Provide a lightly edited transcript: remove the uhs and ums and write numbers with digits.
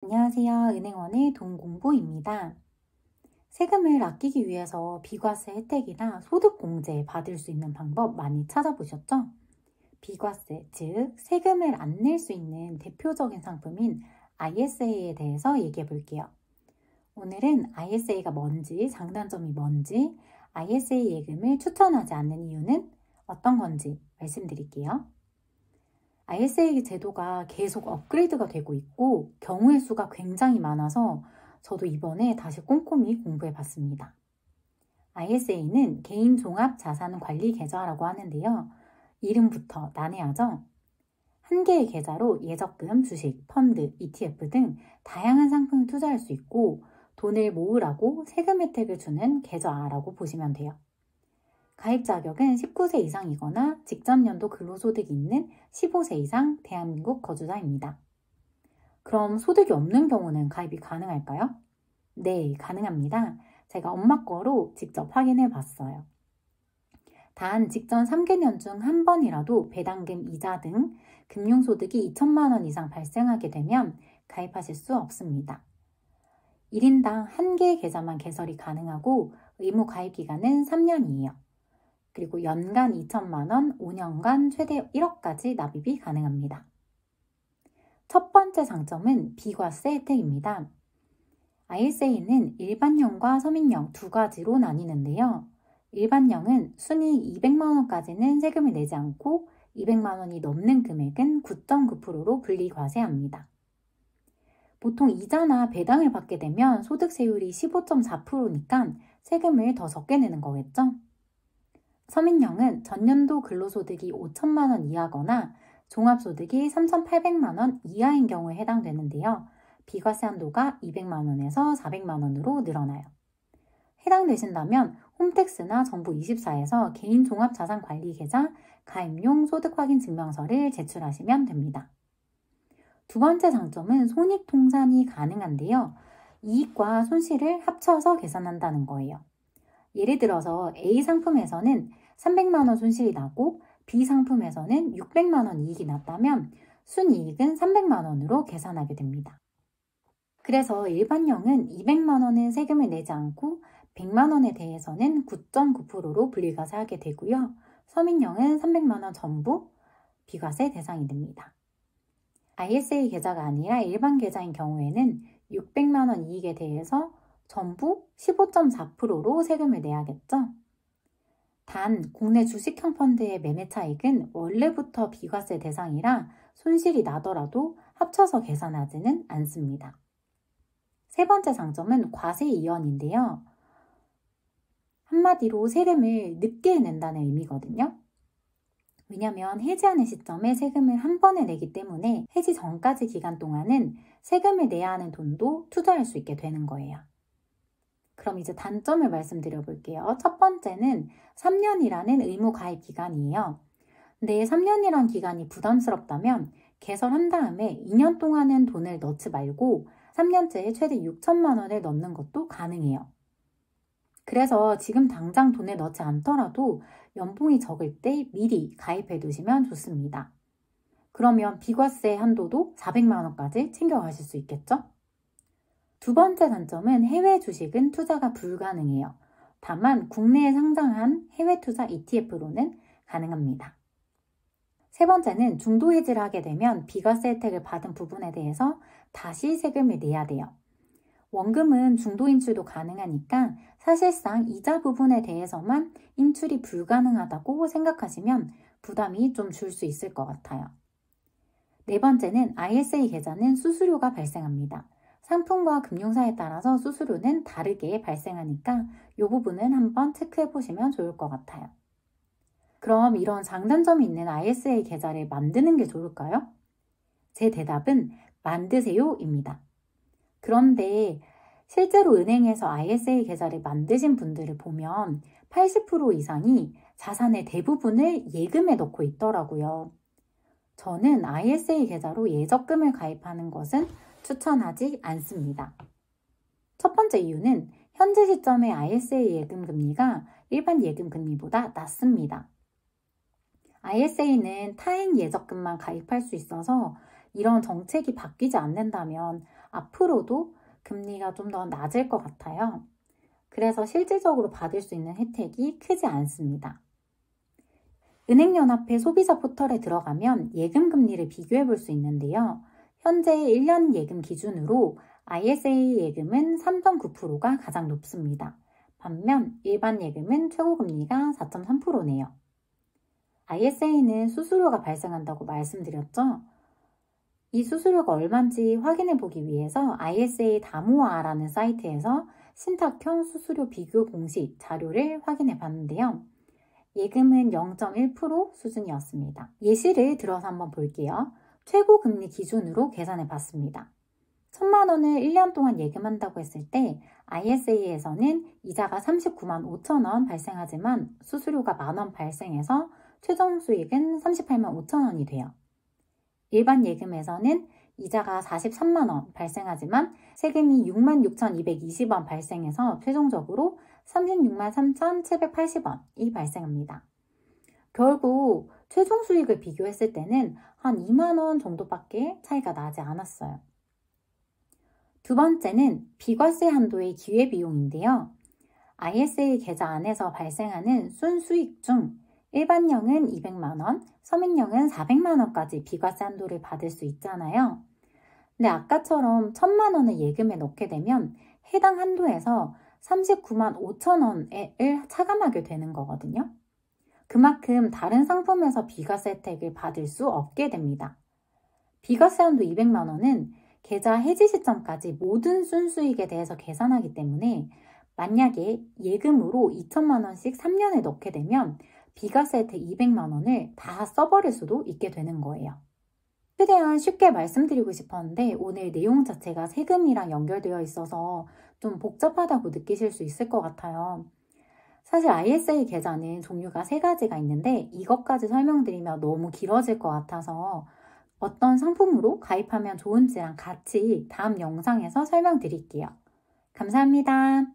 안녕하세요. 은행원의 돈공부입니다. 세금을 아끼기 위해서 비과세 혜택이나 소득공제 받을 수 있는 방법 많이 찾아보셨죠? 비과세, 즉 세금을 안 낼 수 있는 대표적인 상품인 ISA에 대해서 얘기해 볼게요. 오늘은 ISA가 뭔지, 장단점이 뭔지, ISA 예금을 추천하지 않는 이유는 어떤 건지 말씀드릴게요. ISA 제도가 계속 업그레이드가 되고 있고 경우의 수가 굉장히 많아서 저도 이번에 다시 꼼꼼히 공부해 봤습니다. ISA는 개인 종합 자산 관리 계좌라고 하는데요. 이름부터 난해하죠? 한 개의 계좌로 예적금, 주식, 펀드, ETF 등 다양한 상품을 투자할 수 있고 돈을 모으라고 세금 혜택을 주는 계좌라고 보시면 돼요. 가입 자격은 19세 이상이거나 직전 연도 근로소득이 있는 15세 이상 대한민국 거주자입니다. 그럼 소득이 없는 경우는 가입이 가능할까요? 네, 가능합니다. 제가 엄마 거로 직접 확인해 봤어요. 단 직전 3개년 중 한 번이라도 배당금, 이자 등 금융소득이 2천만 원 이상 발생하게 되면 가입하실 수 없습니다. 1인당 한 개의 계좌만 개설이 가능하고 의무 가입 기간은 3년이에요. 그리고 연간 2천만 원, 5년간 최대 1억까지 납입이 가능합니다. 첫 번째 장점은 비과세 혜택입니다. ISA는 일반형과 서민형 두 가지로 나뉘는데요. 일반형은 순이익 200만 원까지는 세금을 내지 않고 200만 원이 넘는 금액은 9.9%로 분리과세합니다. 보통 이자나 배당을 받게 되면 소득세율이 15.4%니까 세금을 더 적게 내는 거겠죠? 서민형은 전년도 근로소득이 5천만 원 이하거나 종합소득이 3,800만 원 이하인 경우에 해당되는데요. 비과세 한도가 200만 원에서 400만 원으로 늘어나요. 해당되신다면 홈택스나 정부24에서 개인 종합자산관리계좌 가입용 소득확인증명서를 제출하시면 됩니다. 두 번째 장점은 손익통산이 가능한데요. 이익과 손실을 합쳐서 계산한다는 거예요. 예를 들어서 A 상품에서는 300만 원 손실이 나고 B 상품에서는 600만 원 이익이 났다면 순이익은 300만 원으로 계산하게 됩니다. 그래서 일반형은 200만 원은 세금을 내지 않고 100만 원에 대해서는 9.9%로 분리과세하게 되고요. 서민형은 300만 원 전부 비과세 대상이 됩니다. ISA 계좌가 아니라 일반 계좌인 경우에는 600만 원 이익에 대해서 전부 15.4%로 세금을 내야겠죠? 단 국내 주식형 펀드의 매매 차익은 원래부터 비과세 대상이라 손실이 나더라도 합쳐서 계산하지는 않습니다. 세 번째 장점은 과세 이연인데요. 한마디로 세금을 늦게 낸다는 의미거든요. 왜냐하면 해지하는 시점에 세금을 한 번에 내기 때문에 해지 전까지 기간 동안은 세금을 내야 하는 돈도 투자할 수 있게 되는 거예요. 그럼 이제 단점을 말씀드려 볼게요. 첫 번째는 3년이라는 의무 가입 기간이에요. 근데 3년이란 기간이 부담스럽다면 개설한 다음에 2년 동안은 돈을 넣지 말고 3년째에 최대 6천만 원을 넣는 것도 가능해요. 그래서 지금 당장 돈을 넣지 않더라도 연봉이 적을 때 미리 가입해 두시면 좋습니다. 그러면 비과세 한도도 400만 원까지 챙겨가실 수 있겠죠? 두 번째 단점은 해외 주식은 투자가 불가능해요. 다만 국내에 상장한 해외 투자 ETF로는 가능합니다. 세 번째는 중도 해지를 하게 되면 비과세 혜택을 받은 부분에 대해서 다시 세금을 내야 돼요. 원금은 중도 인출도 가능하니까 사실상 이자 부분에 대해서만 인출이 불가능하다고 생각하시면 부담이 좀 줄 수 있을 것 같아요. 네 번째는 ISA 계좌는 수수료가 발생합니다. 상품과 금융사에 따라서 수수료는 다르게 발생하니까 이 부분은 한번 체크해 보시면 좋을 것 같아요. 그럼 이런 장단점이 있는 ISA 계좌를 만드는 게 좋을까요? 제 대답은 만드세요입니다. 그런데 실제로 은행에서 ISA 계좌를 만드신 분들을 보면 80% 이상이 자산의 대부분을 예금에 넣고 있더라고요. 저는 ISA 계좌로 예적금을 가입하는 것은 추천하지 않습니다. 첫 번째 이유는 현재 시점의 ISA 예금 금리가 일반 예금 금리보다 낮습니다. ISA는 타인 예적금만 가입할 수 있어서 이런 정책이 바뀌지 않는다면 앞으로도 금리가 좀 더 낮을 것 같아요. 그래서 실질적으로 받을 수 있는 혜택이 크지 않습니다. 은행연합회 소비자 포털에 들어가면 예금 금리를 비교해 볼 수 있는데요. 현재 1년 예금 기준으로 ISA 예금은 3.9%가 가장 높습니다. 반면 일반 예금은 최고 금리가 4.3%네요. ISA는 수수료가 발생한다고 말씀드렸죠? 이 수수료가 얼마인지 확인해 보기 위해서 ISA 다모아라는 사이트에서 신탁형 수수료 비교 공식 자료를 확인해 봤는데요. 예금은 0.1% 수준이었습니다. 예시를 들어서 한번 볼게요. 최고 금리 기준으로 계산해 봤습니다. 1,000만 원을 1년 동안 예금한다고 했을 때 ISA에서는 이자가 39만 5천 원 발생하지만 수수료가 만원 발생해서 최종 수익은 38만 5천 원이 돼요. 일반 예금에서는 이자가 43만 원 발생하지만 세금이 6만 6,220원 발생해서 최종적으로 36만 3,780원이 발생합니다. 결국 최종 수익을 비교했을 때는 한 2만 원 정도밖에 차이가 나지 않았어요. 두 번째는 비과세 한도의 기회비용인데요. ISA 계좌 안에서 발생하는 순수익 중 일반형은 200만 원, 서민형은 400만 원까지 비과세 한도를 받을 수 있잖아요. 근데 아까처럼 1,000만 원을 예금에 넣게 되면 해당 한도에서 39만 5천 원을 차감하게 되는 거거든요. 그만큼 다른 상품에서 비과세 혜택을 받을 수 없게 됩니다. 비과세 한도 200만 원은 계좌 해지 시점까지 모든 순수익에 대해서 계산하기 때문에 만약에 예금으로 2천만 원씩 3년에 넣게 되면 비과세 혜택 200만 원을 다 써버릴 수도 있게 되는 거예요. 최대한 쉽게 말씀드리고 싶었는데 오늘 내용 자체가 세금이랑 연결되어 있어서 좀 복잡하다고 느끼실 수 있을 것 같아요. 사실 ISA 계좌는 종류가 3가지가 있는데 이것까지 설명드리면 너무 길어질 것 같아서 어떤 상품으로 가입하면 좋은지랑 같이 다음 영상에서 설명드릴게요. 감사합니다.